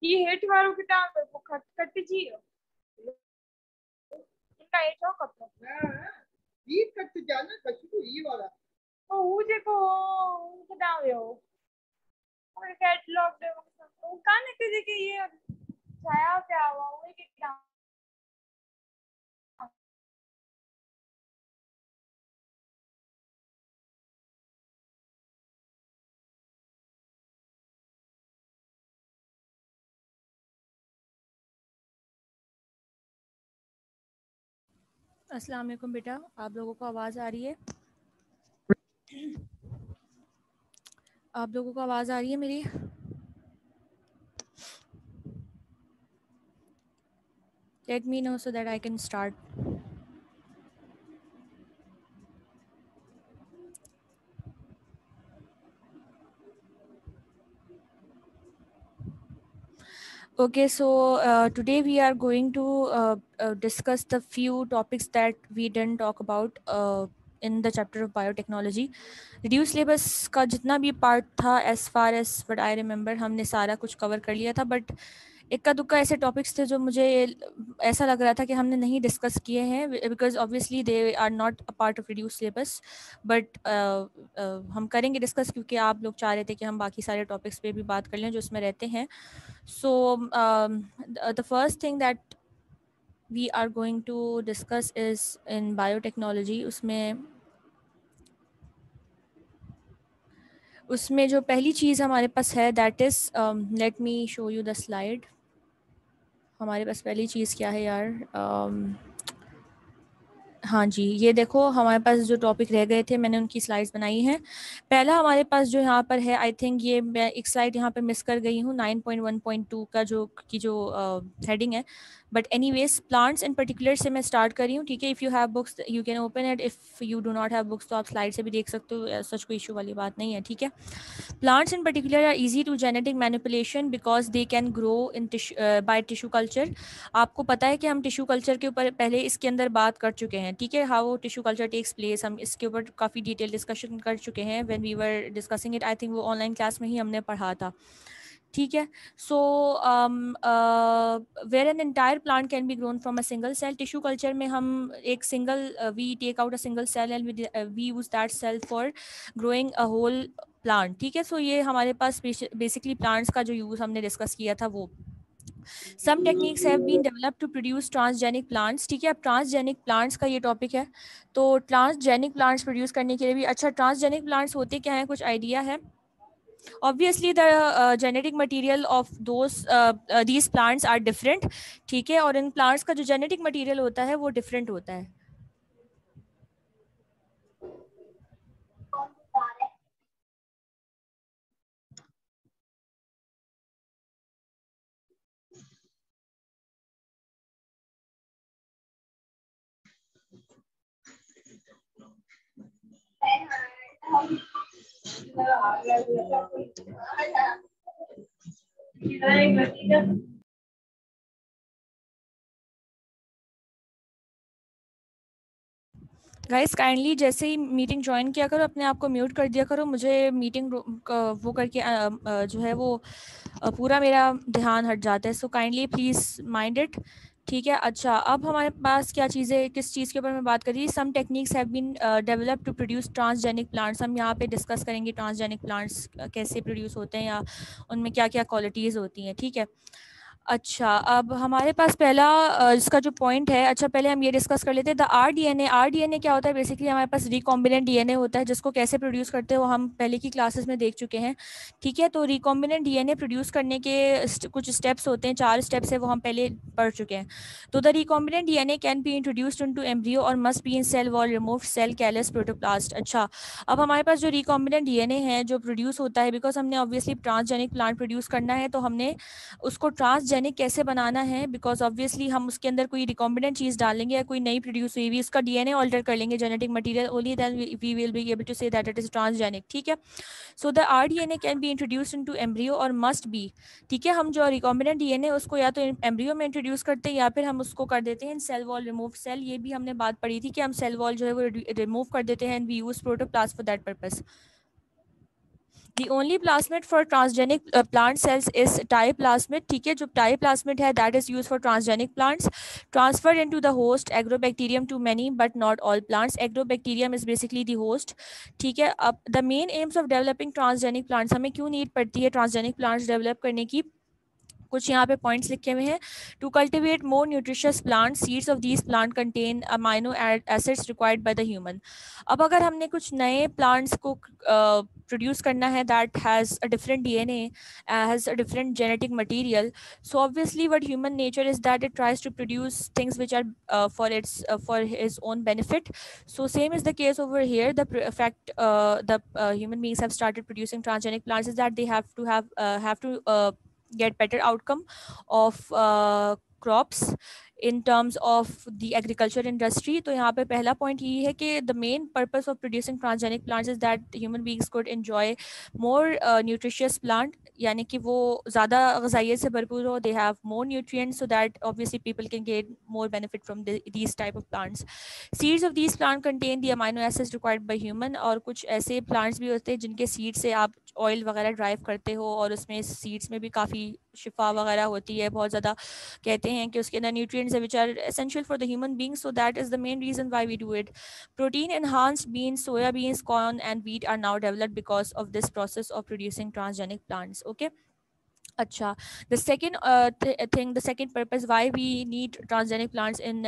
ఈ హేట్ వారు కిటా కట్టిచి ఇంకా ఏ చౌకతో ఈ కట్టు जाना कछु ई वाला ओ ऊजे को दाव्यो और कैटलॉग दे वो काने के ये छाया क्या हुआ वो के क्या अस्सलाम वालेकुम बेटा, आप लोगों को आवाज़ आ रही है? आप लोगों को आवाज़ आ रही है मेरी? Let me know so that I can start. Okay, so today we are going to discuss the few topics that we didn't talk about in the chapter of biotechnology. Reduced syllabus का जितना भी part था, as far as what I remember, हमने सारा कुछ cover कर लिया था, but इक्का दुक्का ऐसे टॉपिक्स थे जो मुझे ऐसा लग रहा था कि हमने नहीं डिस्कस किए हैं, because obviously they are not a part of reduce syllabus, but हम करेंगे डिस्कस क्योंकि आप लोग चाह रहे थे कि हम बाकी सारे टॉपिक्स पे भी बात कर लें जो इसमें रहते हैं. So the first thing that we are going to discuss is in biotechnology. उसमें जो पहली चीज़ हमारे पास है that is, let me show you the slide. हमारे पास पहली चीज़ क्या है यार? हाँ जी, ये देखो हमारे पास जो टॉपिक रह गए थे मैंने उनकी स्लाइड्स बनाई हैं. पहला हमारे पास जो यहाँ पर है, आई थिंक ये मैं एक स्लाइड यहाँ पर मिस कर गई हूँ, 9.1.2 का जो हेडिंग है. But anyways, plants in particular से मैं स्टार्ट कर रही हूँ. ठीक है, if you have books you can open it, if you do not have books तो आप स्लाइड से भी देख सकते हो, सच कोई इशू वाली बात नहीं है. ठीक है, plants in particular are easy to genetic manipulation because they can grow in by tissue culture. आपको पता है कि हम टिश्यू कल्चर के ऊपर पहले इसके अंदर बात कर चुके हैं. ठीक है, how tissue culture takes place, हम इसके ऊपर काफ़ी डिटेल डिस्कशन कर चुके हैं when we were discussing it. I think वो ऑनलाइन क्लास में ही हमने पढ़ा था. ठीक है, so where an entire plant can be grown from a single cell. Tissue culture में हम एक single we take out a single cell and we use that cell for growing a whole plant. ठीक है, सो ये हमारे पास basically plants का जो use हमने डिस्कस किया था वो. Some techniques have been developed to produce transgenic plants. ठीक है, अब ट्रांसजेनिक प्लांट्स का ये टॉपिक है. तो ट्रांसजेनिक प्लांट्स प्रोड्यूस करने के लिए भी, अच्छा ट्रांसजेनिक प्लांट्स होते क्या हैं, कुछ आइडिया है? Obviously the genetic material of these plants are different. ठीक है, और इन plants का जो genetic material होता है वो different होता है. गाइस काइंडली जैसे ही मीटिंग ज्वाइन किया करो अपने आप को म्यूट कर दिया करो. मुझे मीटिंग वो करके जो है वो पूरा मेरा ध्यान हट जाता है. So kindly please mind it. ठीक है, अच्छा अब हमारे पास क्या चीज़ें, किस चीज़ के ऊपर मैं बात कर रही. Some techniques have been developed to produce transgenic plants. हम यहाँ पे डिस्कस करेंगे ट्रांसजेनिक प्लांट्स कैसे प्रोड्यूस होते हैं या उनमें क्या क्या क्वालिटीज़ होती हैं. ठीक है, अच्छा अब हमारे पास पहला इसका जो पॉइंट है, अच्छा पहले हम ये डिस्कस कर लेते हैं द आरडीएनए. आरडीएनए क्या होता है? बेसिकली हमारे पास रिकॉम्बिनेंट डीएनए होता है जिसको कैसे प्रोड्यूस करते हैं वो हम पहले की क्लासेस में देख चुके हैं. ठीक है, तो रिकॉम्बिनेंट डीएनए प्रोड्यूस करने के कुछ स्टेप्स होते हैं, 4 स्टेप्स है वो हम पहले पढ़ चुके हैं. तो the recombinant DNA can be introduced into embryo और must be in cell wall removed cell callus protoplast. अच्छा अब हमारे पास जो रिकॉम्बिनेंट डीएनए है जो प्रोड्यूस होता है, बिकॉज हमने ऑब्वियसली ट्रांसजेनिक प्लांट प्रोड्यूस करना है तो हमने उसको ट्रांसजेनिक ट्रांसजेनिक कैसे बनाना है, बिकॉज ऑब्वियसली हम उसके अंदर कोई रिकॉम्बिनेंट चीज़ डालेंगे या कोई नई प्रोड्यूस हुई उसका डीएनए ऑल्टर कर लेंगे genetic material, only then we will be able to say that it is transgenic, ठीक है। So the rDNA can be introduced into embryo और मस्ट बी, ठीक है। हम जो रिकॉम्बिनेंट डीएनए उसको या तो एम्ब्रियो में इंट्रोड्यूस करते हैं या फिर हम उसको कर देते हैं सेल वॉल रिमूव सेल। ये भी हमने बात पढ़ी थी कि हम सेल वॉल जो है वो रिमूव कर देते हैं and we use protoplast for that purpose. The only plasmid for transgenic plant cells is diaplasmid, ठीक है। जो diaplasmid है that is used for transgenic plants, transferred into the host agrobacterium to many but not all plants. Agrobacterium is basically the host, ठीक है। अब the main aims of developing transgenic plants, हमें क्यों need पड़ती है transgenic plants develop करने की, कुछ यहाँ पे पॉइंट्स लिखे हुए हैं। To cultivate more nutritious plant, seeds of these plant contain amino acids required by the human. अब अगर हमने कुछ नए प्लांट्स को प्रोड्यूस करना है that has a different DNA, has a different genetic material, so obviously what human nature is that it tries to produce things which are for his own benefit. So same is the case over here. The fact the human beings have started producing transgenic plants is that they have to get better outcome of crops in terms of the agriculture industry. तो यहाँ पे पहला point ये है कि the main purpose of producing transgenic plants is that human beings could enjoy more nutritious plant, यानी कि वो ज़्यादा ग़ज़ाइयत से भरपूर हो, they have more nutrients, so that obviously people can get more benefit from these type of plants. Seeds of these plants contain the amino acids required by human, और कुछ ऐसे plants भी होते हैं जिनके seed से आप ऑयल वगैरह ड्राइव करते हो और उसमें सीड्स में भी काफ़ी शिफा वगैरह होती है, बहुत ज़्यादा कहते हैं कि उसके अंदर न्यूट्रिएंट्स है which are essential for the human beings, so that is the main reason why we do it. Protein enhanced beans, soya beans, corn and wheat are now developed because of this process of producing transgenic plants. Okay, अच्छा, the second thing, the second purpose why we need transgenic plants in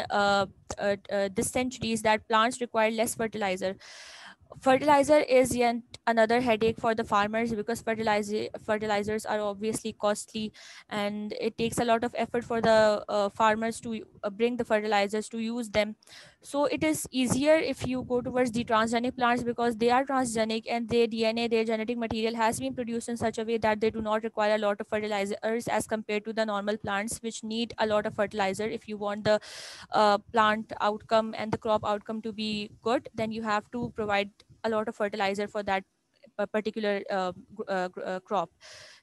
this century is that plants require less fertilizer. Fertilizer is yet another headache for the farmers because fertilizers are obviously costly and it takes a lot of effort for the farmers to bring the fertilizers to use them. So it is easier if you go towards the transgenic plants because they are transgenic and their DNA, their genetic material has been produced in such a way that they do not require a lot of fertilizers as compared to the normal plants which need a lot of fertilizer. If you want the plant outcome and the crop outcome to be good, then you have to provide a lot of fertilizer for that particular crop.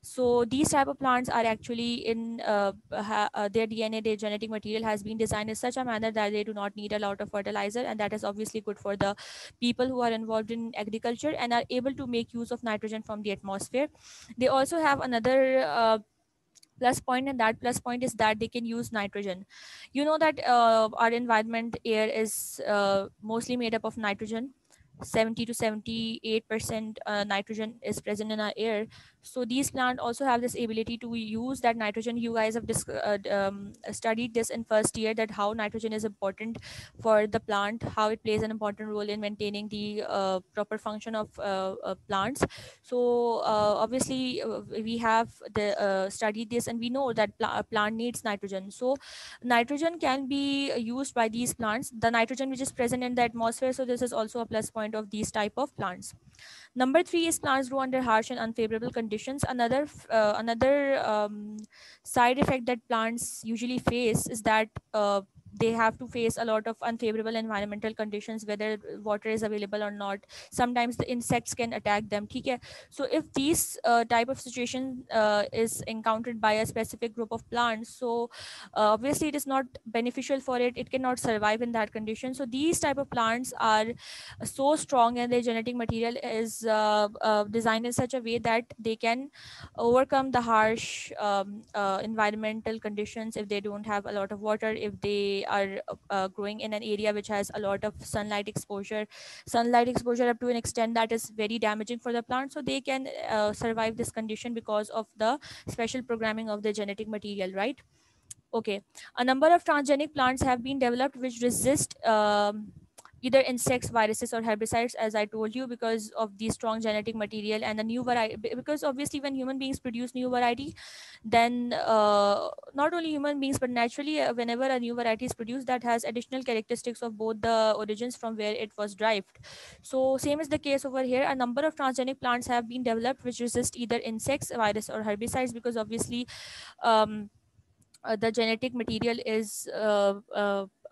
So these type of plants are actually in their DNA, their genetic material has been designed in such a manner that they do not need a lot of fertilizer, and that is obviously good for the people who are involved in agriculture and are able to make use of nitrogen from the atmosphere. They also have another plus point, and that plus point is that they can use nitrogen. You know that our environment, air is mostly made up of nitrogen. 70 to 78% nitrogen is present in our air. So these plants also have this ability to use that nitrogen. You guys have studied this in first year, that how nitrogen is important for the plant, how it plays an important role in maintaining the proper function of plants. So obviously we have studied this and we know that a plant needs nitrogen. So nitrogen can be used by these plants, the nitrogen which is present in the atmosphere. So this is also a plus point of these type of plants. Number 3 is plants grow under harsh and unfavorable conditions. Another side effect that plants usually face is that they have to face a lot of unfavorable environmental conditions, whether water is available or not. Sometimes the insects can attack them. Okay? So if these type of situation is encountered by a specific group of plants, so obviously it is not beneficial for it. It cannot survive in that condition. So these type of plants are so strong and their genetic material is designed in such a way that they can overcome the harsh environmental conditions if they don't have a lot of water, if they are growing in an area which has a lot of sunlight exposure up to an extent that is very damaging for the plant. So they can survive this condition because of the special programming of the genetic material, right? Okay, a number of transgenic plants have been developed which resist either insects, viruses, or herbicides, as I told you, because of the strong genetic material and the new variety. Because obviously when human beings produce new variety, then not only human beings but naturally whenever a new variety is produced, that has additional characteristics of both the origins from where it was derived. So same is the case over here. A number of transgenic plants have been developed which resist either insects, virus, or herbicides, because obviously the genetic material is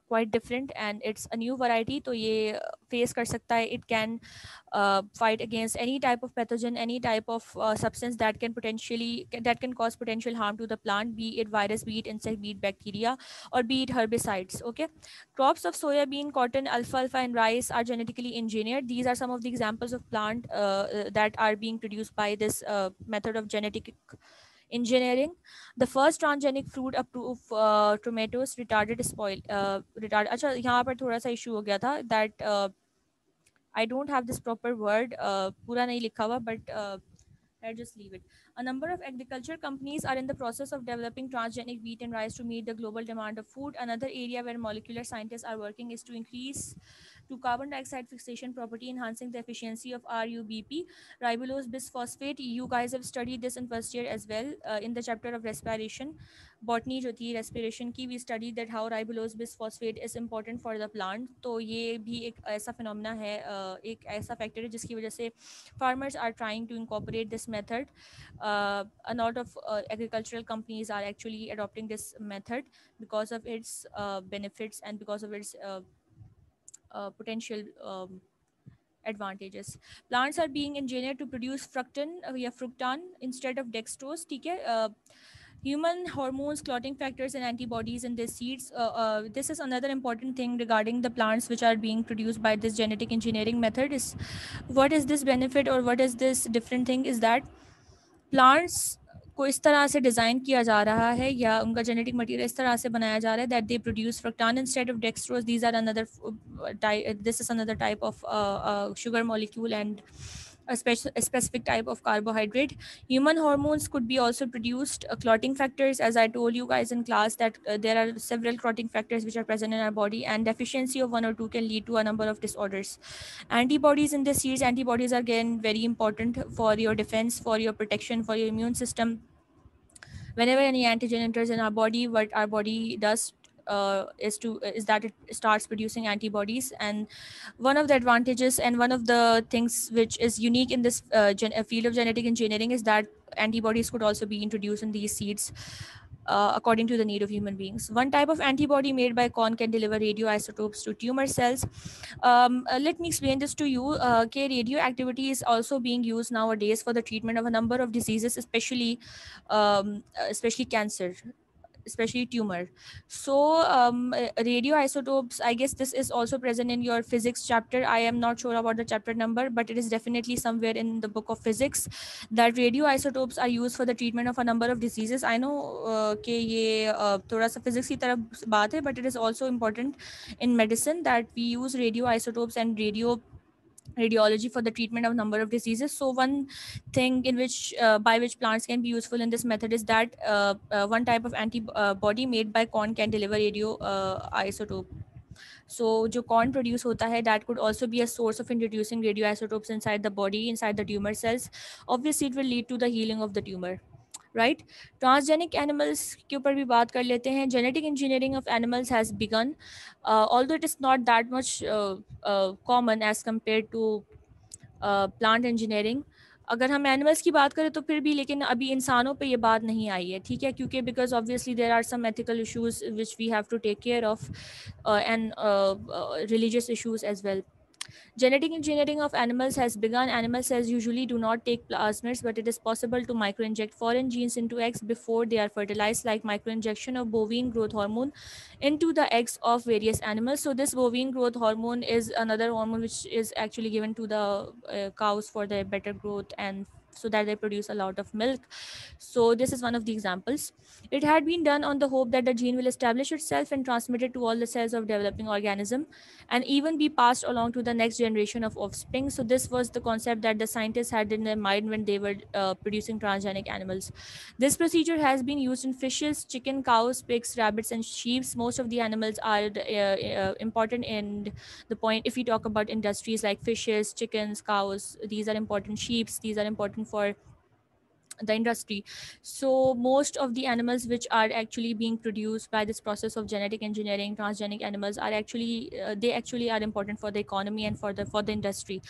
quite different and it's a new variety, तो ये face कर सकता है. It can fight against any type of pathogen, any type of substance that can cause potential harm to the plant, be it virus, be it insect, be it bacteria, or be it herbicides. Okay, crops of soya bean, cotton, alfalfa, and rice are genetically engineered. These are some of the examples of plant that are being produced by this method of genetic engineering. The first transgenic fruit approved, tomatoes, retarded spoil retard. अच्छा यहाँ पर थोड़ा सा issue हो गया था that I don't have this proper word, पूरा नहीं लिखा हुआ, but I'll just leave it. A number of agriculture companies are in the process of developing transgenic wheat and rice to meet the global demand of food. Another area where molecular scientists are working is to increase to carbon dioxide fixation property, enhancing the efficiency of RUBP, ribulose bisphosphate. You guys have studied this in first year as well, in the chapter of respiration. Botany जो थी respiration की, we studied that how ribulose bisphosphate is important for the plant. तो ये भी एक ऐसा phenomena है, एक ऐसा factor है जिसकी वजह से farmers are trying to incorporate this method. A lot of agricultural companies are actually adopting this method because of its benefits and because of its potential advantages. Plants are being engineered to produce fructan instead of dextrose. ठीक है? Human hormones, clotting factors, and antibodies in these seeds. This is another important thing regarding the plants which are being produced by this genetic engineering method. Is what is this benefit or what is this different thing is that plants को इस तरह से design किया जा रहा है या उनका जेनेटिक मटेरियल इस तरह से बनाया जा रहा है that they produce fructan instead of dextrose. These are another this is another type of sugar molecule and a specific type of carbohydrate. Human hormones could be also produced. Clotting factors, as I told you guys in class, that there are several clotting factors which are present in our body, and deficiency of one or two can lead to a number of disorders. Antibodies in this series, antibodies are again very important for your defense, for your protection, for your immune system. Whenever any antigen enters in our body, what our body does is that it starts producing antibodies. And one of the advantages and one of the things which is unique in this field of genetic engineering is that antibodies could also be introduced in these seeds according to the need of human beings. One type of antibody made by corn can deliver radioisotopes to tumor cells. Let me explain this to you. Radioactivity is also being used nowadays for the treatment of a number of diseases, especially cancer, especially tumor. So radioisotopes, I guess this is also present in your physics chapter. I am not sure about the chapter number, but it is definitely somewhere in the book of physics that radioisotopes are used for the treatment of a number of diseases. I know कि ये थोड़ा सा physics की तरफ बात है, but it is also important in medicine that we use radioisotopes and radiology for the treatment of number of diseases. So one thing in which by which plants can be useful in this method is that one type of antibody made by corn can deliver radio isotope. So जो corn produce होता है, that could also be a source of introducing radioisotopes inside the body, inside the tumor cells. Obviously it will lead to the healing of the tumor. Right? Transgenic animals के ऊपर भी बात कर लेते हैं. Genetic engineering of animals has begun, although it is not that much common as compared to plant engineering. अगर हम animals की बात करें तो फिर भी, लेकिन अभी इंसानों पे ये बात नहीं आई है, ठीक है, क्योंकि because obviously there are some ethical issues which we have to take care of and religious issues as well. Genetic engineering of animals has begun. Animal cells usually do not take plasmids, but it is possible to microinject foreign genes into eggs before they are fertilized, like microinjection of bovine growth hormone into the eggs of various animals. So this bovine growth hormone is another hormone which is actually given to the cows for their better growth and so that they produce a lot of milk. So this is one of the examples. It had been done on the hope that the gene will establish itself and transmit it to all the cells of developing organism and even be passed along to the next generation of offspring. So this was the concept that the scientists had in their mind when they were producing transgenic animals. This procedure has been used in fishes, chicken, cows, pigs, rabbits, and sheep. Most of the animals are important in the point. If we talk about industries like fishes, chickens, cows, these are important. Sheep, these are important for the industry. So most of the animals which are actually being produced by this process of genetic engineering, transgenic animals are actually they actually are important for the economy and for the industry.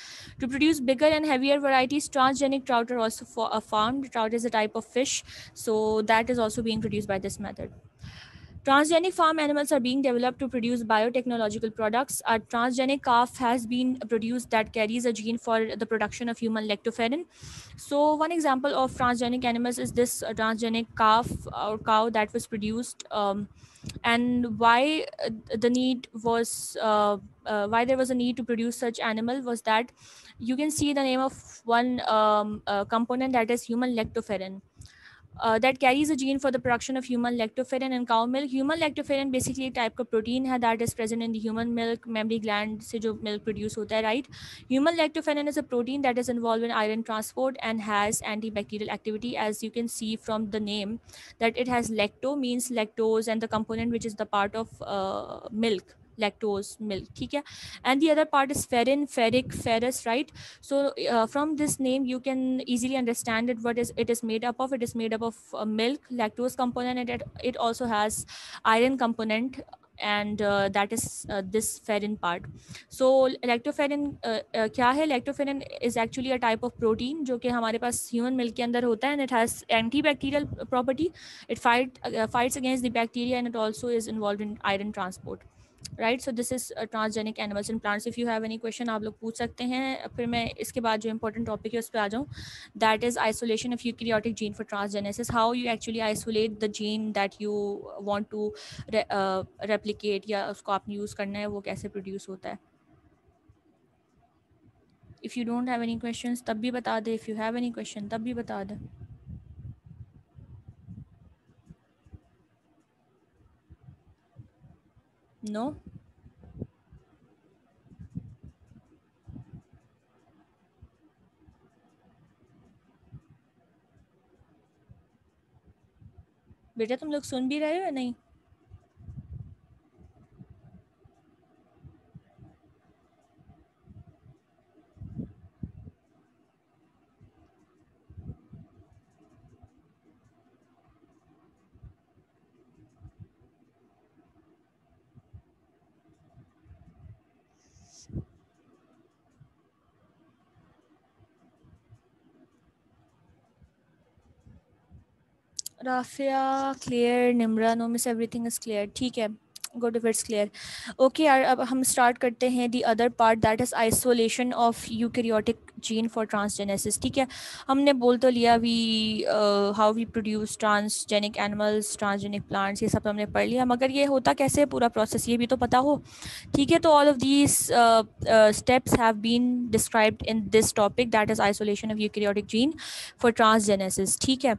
To produce bigger and heavier varieties, transgenic trout are also farmed. Trout is a type of fish, so that is also being produced by this method. Transgenic farm animals are being developed to produce biotechnological products. A transgenic calf has been produced that carries a gene for the production of human lactoferrin. So, one example of transgenic animals is this transgenic calf or cow that was produced. And why the need was why there was a need to produce such animal was that you can see the name of one component, that is human lactoferrin, that carries a gene for the production of human lactoferrin in cow milk. Human lactoferrin basically एक type का protein है that is present in the human milk, mammary gland से जो milk produce होता है, right? Human lactoferrin is a protein that is involved in iron transport and has antibacterial activity, as you can see from the name that it has lacto means lactose and the component which is the part of milk, lactose milk, ठीक है? And the other part is ferrin, ferric, ferrous, right? So from this name you can easily understand it, what is it is made up of. It is made up of milk, lactose component, and it also has iron component, and that is this ferrin part. So lactoferrin क्या है? Lactoferrin is actually a type of protein जो कि हमारे पास human milk के अंदर होता है, and it has antibacterial property. It fights against the bacteria, and it also is involved in iron transport, right. So this is transgenic animals in plants. If you have any question आप लोग पूछ सकते हैं. फिर मैं इसके बाद जो इंपॉर्टेंट टॉपिक है उस पर आ जाऊँ. That is isolation of eukaryotic gene for transgenesis. How you actually isolate the gene that you want to replicate या उसको आपने यूज़ करना है, वो कैसे प्रोड्यूस होता है. If you don't have any questions तब भी बता दे. If you have any question तब भी बता दे. नो. बेटा तुम लोग सुन भी रहे हो या नहीं? Rafia clear. Nimra no miss everything is clear. ठीक है, good if it's clear. Okay यार, अब हम स्टार्ट करते हैं the other part, that is isolation of eukaryotic gene for transgenesis. ठीक है, हमने बोल तो लिया we how we produce transgenic animals, transgenic plants, ये सब हमने पढ़ लिया. मगर ये होता कैसे है पूरा प्रोसेस ये भी तो पता हो. ठीक है, तो all of these steps have been described in this topic, that is isolation of eukaryotic gene for transgenesis. ठीक है.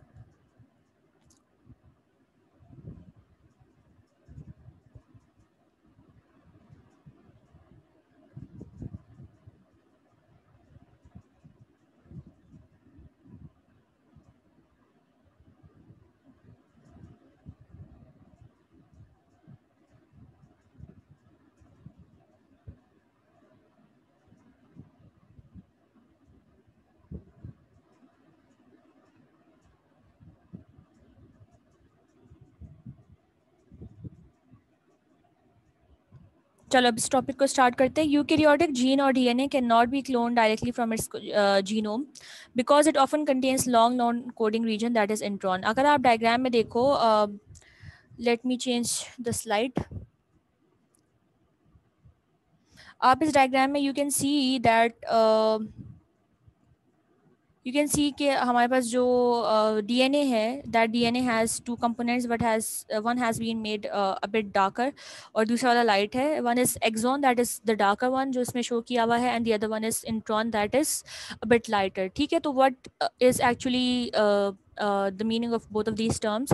चलो अब इस टॉपिक को स्टार्ट करते हैं. यूकैरियोटिक जीन और DNA can not be clone directly from its genome because it often contains long non coding region that is intron. अगर आप डायग्राम में देखो, let me change the slide. आप इस डायग्राम में you can see that you can see कि हमारे पास जो DNA है, that DNA has two components, but one has been made a bit darker और दूसरा वाला light है. One is exon, that is the darker one जो इसमें show किया हुआ है, and the other one is intron, that is a bit lighter. ठीक है, तो what is actually the meaning of both of these terms.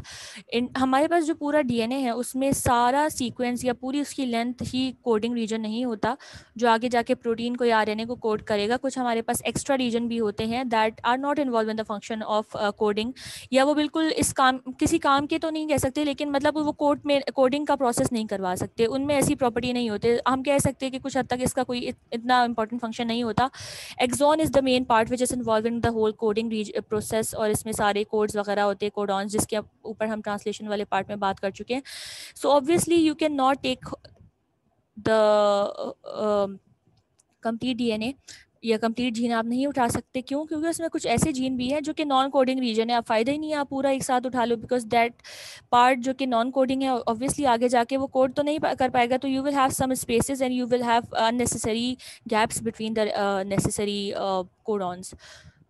हमारे पास जो पूरा डीएनए है उसमें सारा सीक्वेंस या पूरी उसकी लेंथ ही कोडिंग रीजन नहीं होता जो आगे जाके प्रोटीन को या आरएनए को कोड करेगा। कुछ हमारे पास एक्स्ट्रा रीजन भी होते हैं that are not involve in the function of coding, या वो बिल्कुल इस काम किसी काम के तो नहीं कह सकते, लेकिन मतलब वो कोडिंग का प्रोसेस नहीं करवा सकते, उनमें ऐसी प्रॉपर्टी नहीं होते। हम कह सकते हैं कि कुछ हद तक इसका कोई इतना इंपॉर्टेंट फंक्शन नहीं होता। Exon is the main part which is involve in the whole coding process, और इसमें सारे कोड्स वगैरह होते हैं, कोडॉन्स, जिसके ऊपर हम ट्रांसलेशन वाले पार्ट में बात कर चुके हैं। So obviously you can not take the complete DNA या कंप्लीट जीन आप नहीं उठा सकते। क्यों? क्योंकि उसमें कुछ ऐसे जीन भी हैं जो कि नॉन कोडिंग रीजन है। आप फ़ायदा ही नहीं है आप पूरा एक साथ उठा लो, बिकॉज दैट पार्ट जो कि नॉन कोडिंग है ऑब्वियसली आगे जाके वो कोड तो नहीं कर पाएगा, तो you will have some spaces and you will have unnecessary gaps between the necessary codons.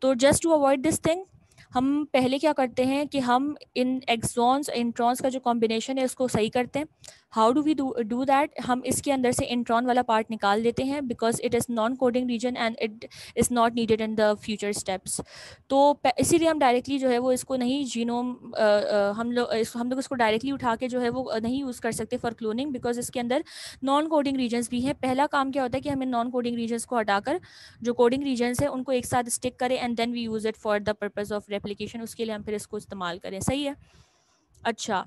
तो just to avoid this thing हम पहले क्या करते हैं कि हम इन एक्सॉन्स इंट्रॉन्स का जो कॉम्बिनेशन है उसको सही करते हैं। How do we do that? हम इसके अंदर से इंट्रॉन वाला पार्ट निकाल देते हैं because it is non coding region and it is not needed in the future steps. तो इसीलिए हम डायरेक्टली जो है वो इसको नहीं जीनोम हम लोग इसको डायरेक्टली उठा के जो है वो नहीं यूज़ कर सकते फॉर क्लोनिंग, बिकॉज इसके अंदर नॉन कोडिंग रीजन्स भी हैं। पहला काम क्या होता है कि हम इन नॉन कोडिंग रीजन्स को हटाकर जो कोडिंग रीजन्स है उनको एक साथ स्टिक करें and then we use it for the purpose of replication. उसके लिए हम फिर इसको इस्तेमाल करें। सही है? अच्छा,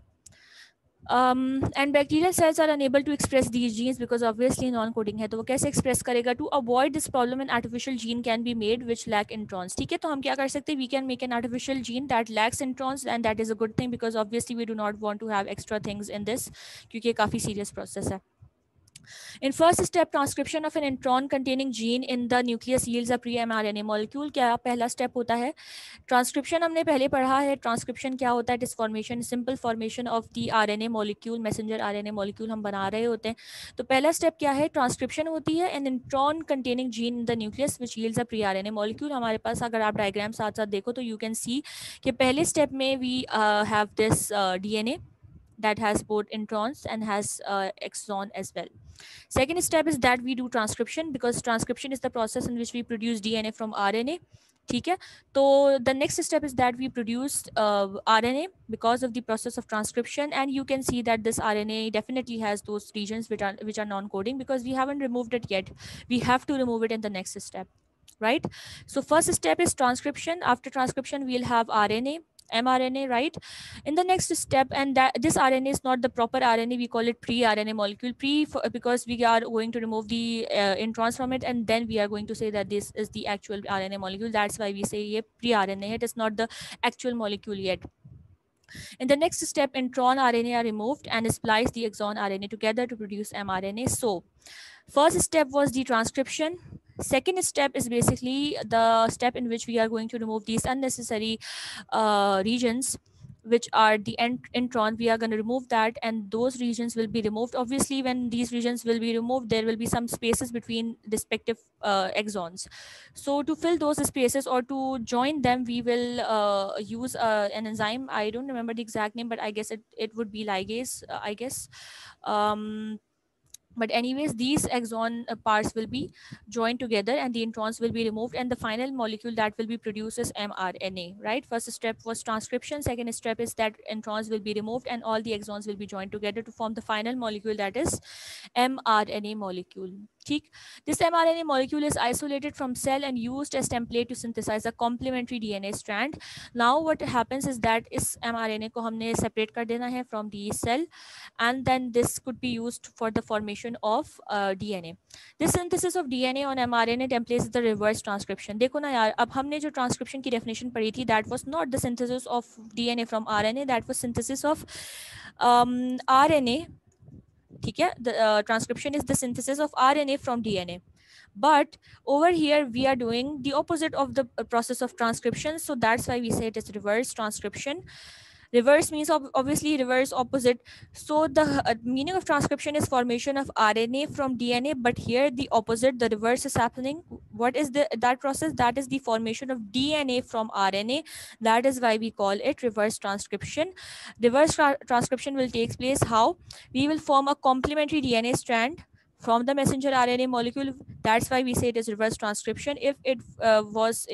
and bacterial cells are unable to express these genes because obviously non-coding है, तो वो कैसे express करेगा? To avoid this problem an artificial gene can be made which lack introns। ठीक है, तो हम क्या कर सकते हैं? We can make an artificial gene that lacks introns and that is a good thing because obviously we do not want to have extra things in this क्योंकि ये काफ़ी serious process है। In first step, transcription of an intron containing gene in the nucleus yields a pre-mRNA molecule। क्या पहला step होता है? Transcription हमने पहले पढ़ा है। ट्रांसक्रिप्शन क्या होता है? It is formation, simple formation of the RNA molecule, messenger RNA molecule हम बना रहे होते हैं। तो पहला स्टेप क्या है? ट्रांसक्रिप्शन होती है an intron containing gene in the nucleus which yields a pre RNA molecule. हमारे पास अगर आप डायग्राम साथ साथ देखो तो यू कैन सी कि पहले स्टेप में we have this DNA that has both introns and has exon as well. Second step is that we do transcription because transcription is the process in which we produce DNA from RNA. ठीक है, तो the next step is that we produce RNA because of the process of transcription, and you can see that this RNA definitely has those regions which are non-coding because we haven't removed it yet. We have to remove it in the next step, right? So first step is transcription. After transcription we'll have RNA, mRNA, right? In the next step, and that this RNA is not the proper RNA, we call it pre-RNA molecule, because we are going to remove the introns from it and then we are going to say that this is the actual RNA molecule. That's why we say ye pre-RNA, it is not the actual molecule yet. In the next step, intron RNA are removed and splice the exon RNA together to produce mRNA. So first step was the transcription. Second step is basically the step in which we are going to remove these unnecessary regions which are the intron. We are going to remove that and those regions will be removed. Obviously when these regions will be removed there will be some spaces between respective exons. So to fill those spaces or to join them we will use an enzyme. I don't remember the exact name but I guess it would be ligase, I guess. But anyways, these exon parts will be joined together and the introns will be removed and the final molecule that will be produced is mRNA, right? First step was transcription. Second step is that introns will be removed and all the exons will be joined together to form the final molecule that is mRNA molecule. This mRNA molecule is isolated from cell and used as template to synthesize a complementary DNA strand. Now what happens is that is mRNA को हमने separate कर देना है from the cell and then this could be used for the formation of DNA. This synthesis of DNA on mRNA template is the reverse transcription. देखो ना यार, अब हमने जो transcription की definition पढ़ी थी, that was not the synthesis of DNA from RNA, that was synthesis of RNA. ठीक है, the transcription is the synthesis of RNA from DNA. But over here we are doing the opposite of the process of transcription, so that's why we say it is reverse transcription. Reverse means obviously reverse opposite. So the meaning of transcription is formation of RNA from DNA, but here the opposite, the reverse is happening. What is that process? That is the formation of DNA from RNA. That is why we call it reverse transcription. Reverse transcription will take place how? We will form a complementary DNA strand from the messenger RNA molecule. That's why we say it is reverse transcription. If it was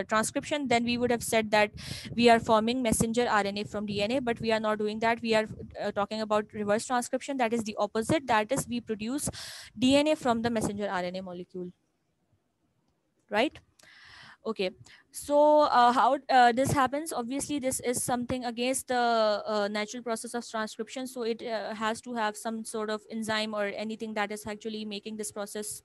transcription, then we would have said that we are forming messenger RNA from DNA, but we are not doing that. We are talking about reverse transcription. That is the opposite. That is, we produce DNA from the messenger RNA molecule, right? Okay, so how this happens? Obviously, this is something against the natural process of transcription. So it has to have some sort of enzyme or anything that is actually making this process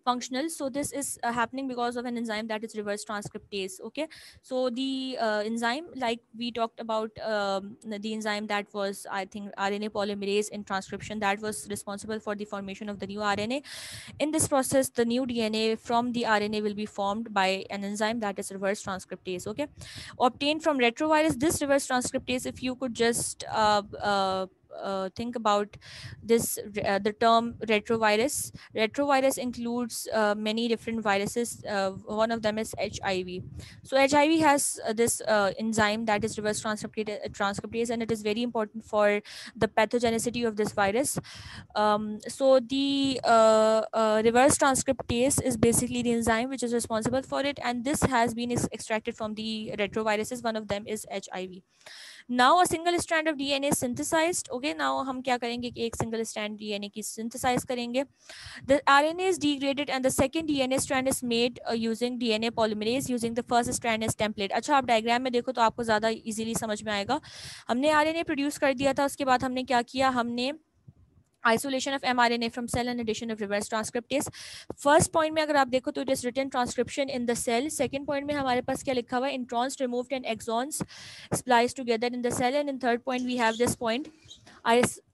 functional. So this is happening because of an enzyme that is reverse transcriptase. Okay, so the enzyme, like we talked about, the enzyme that was, I think, RNA polymerase in transcription, that was responsible for the formation of the new RNA. In this process, the new DNA from the RNA will be formed by an enzyme that is reverse transcriptase. Okay, obtained from retrovirus. This reverse transcriptase, if you could just think about this, the term retrovirus. Retrovirus includes many different viruses. One of them is HIV. So HIV has this enzyme that is reverse transcriptase, and it is very important for the pathogenicity of this virus. So the reverse transcriptase is basically the enzyme which is responsible for it, and this has been extracted from the retroviruses. One of them is HIV. Now a single strand of DNA is synthesized. Okay, now हम क्या करेंगे कि एक single strand DNA की synthesize करेंगे. The RNA is degraded and the second DNA strand is made using DNA polymerase using the first strand as template. अच्छा, आप diagram में देखो तो आपको ज़्यादा इजीली समझ में आएगा. हमने RNA प्रोड्यूस कर दिया था, उसके बाद हमने क्या किया, हमने isolation of mRNA from cell and addition of reverse transcriptase. First point में अगर आप देखो तो it is written transcription in the cell. Second point में हमारे पास क्या लिखा हुआ है, introns removed and exons spliced together in the cell. And in third point we have this point,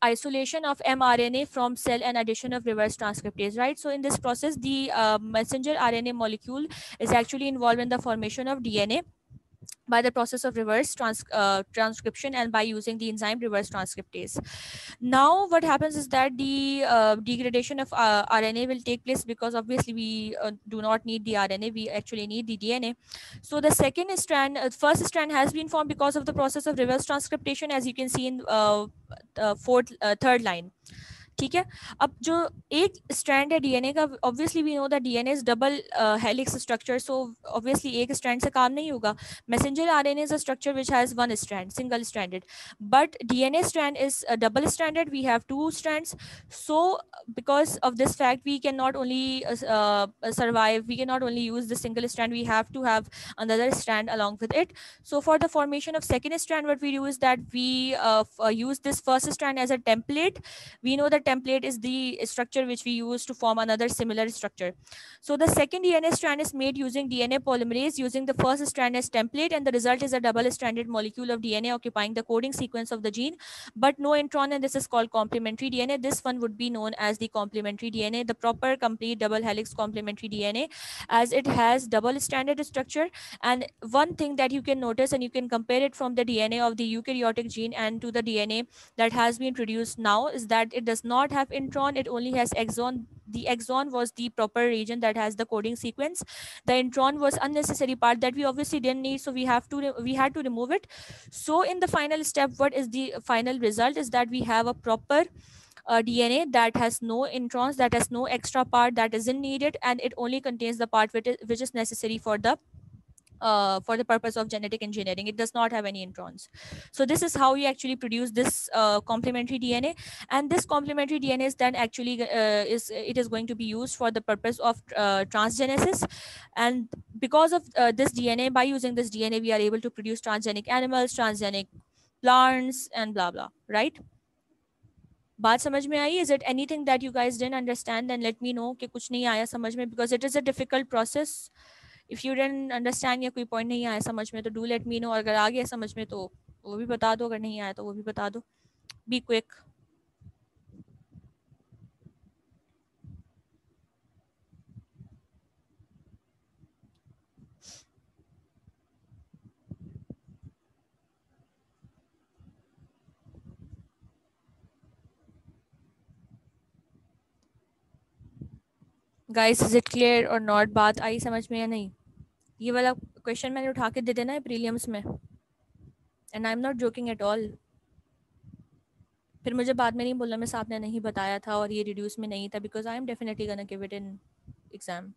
isolation of mRNA from cell and addition of reverse transcriptase, right? So in this process, the messenger RNA molecule is actually involved in the formation of DNA by the process of reverse transcription and by using the enzyme reverse transcriptase. Now what happens is that the degradation of RNA will take place, because obviously we do not need the RNA, we actually need the DNA. So the second strand, first strand has been formed because of the process of reverse transcriptation, as you can see in third line. ठीक है. अब जो एक strand है DNA का, obviously we know that DNA is double helix structure, so obviously एक strand से काम नहीं होगा. Messenger RNA is a structure which has one strand, single stranded, but DNA strand is double stranded, we have two strands. So because of this fact, we cannot only survive, we cannot only use the single strand, we have to have another strand along with it. So for the formation of second strand, what we do is that we use this first strand as a template. We know that template is the structure which we use to form another similar structure. So the second DNA strand is made using DNA polymerase using the first strand as template, and the result is a double stranded molecule of DNA occupying the coding sequence of the gene, but no intron, and this is called complementary DNA. This one would be known as the complementary DNA, the proper complete double helix complementary DNA, as it has double stranded structure. And one thing that you can notice, and you can compare it from the DNA of the eukaryotic gene and to the DNA that has been produced now, is that it does not have intron, it only has exon. The exon was the proper region that has the coding sequence. The intron was unnecessary part that we obviously didn't need, so we had to remove it. So in the final step, what is the final result is that we have a proper DNA that has no introns, that has no extra part that isn't needed, and it only contains the part which is necessary for the purpose of genetic engineering. It does not have any introns. So this is how you actually produce this complementary DNA, and this complementary DNA is then actually is going to be used for the purpose of transgenesis. And because of this DNA, by using this DNA, we are able to produce transgenic animals, transgenic plants, and blah blah, right? बात समझ में आई? Is it anything that you guys didn't understand? Then let me know कि कुछ नहीं आया समझ में, because it is a difficult process. If you didn't understand या कोई point नहीं आया समझ में, तो do let me know. और अगर आ गया समझ में तो वो भी बता दो, अगर नहीं आया तो वो भी बता दो. Be quick. Guys, is it clear or not? बात आई समझ में या नहीं? ये वाला क्वेश्चन मैंने उठा के दे देना है प्रीलिम्स में, and I'm not joking at all. फिर मुझे बाद में नहीं बोलना मिस आपने नहीं बताया था और ये रिड्यूस में नहीं था, because I am definitely gonna give it in exam.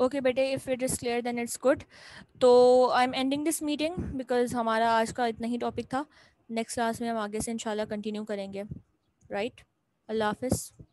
Okay बेटे, if it is clear then it's good. तो I am ending this meeting because हमारा आज का इतना ही टॉपिक था. नेक्स्ट क्लास में हम आगे से इंशाल्लाह कंटिन्यू करेंगे. राइट. अल्लाह हाफिज़.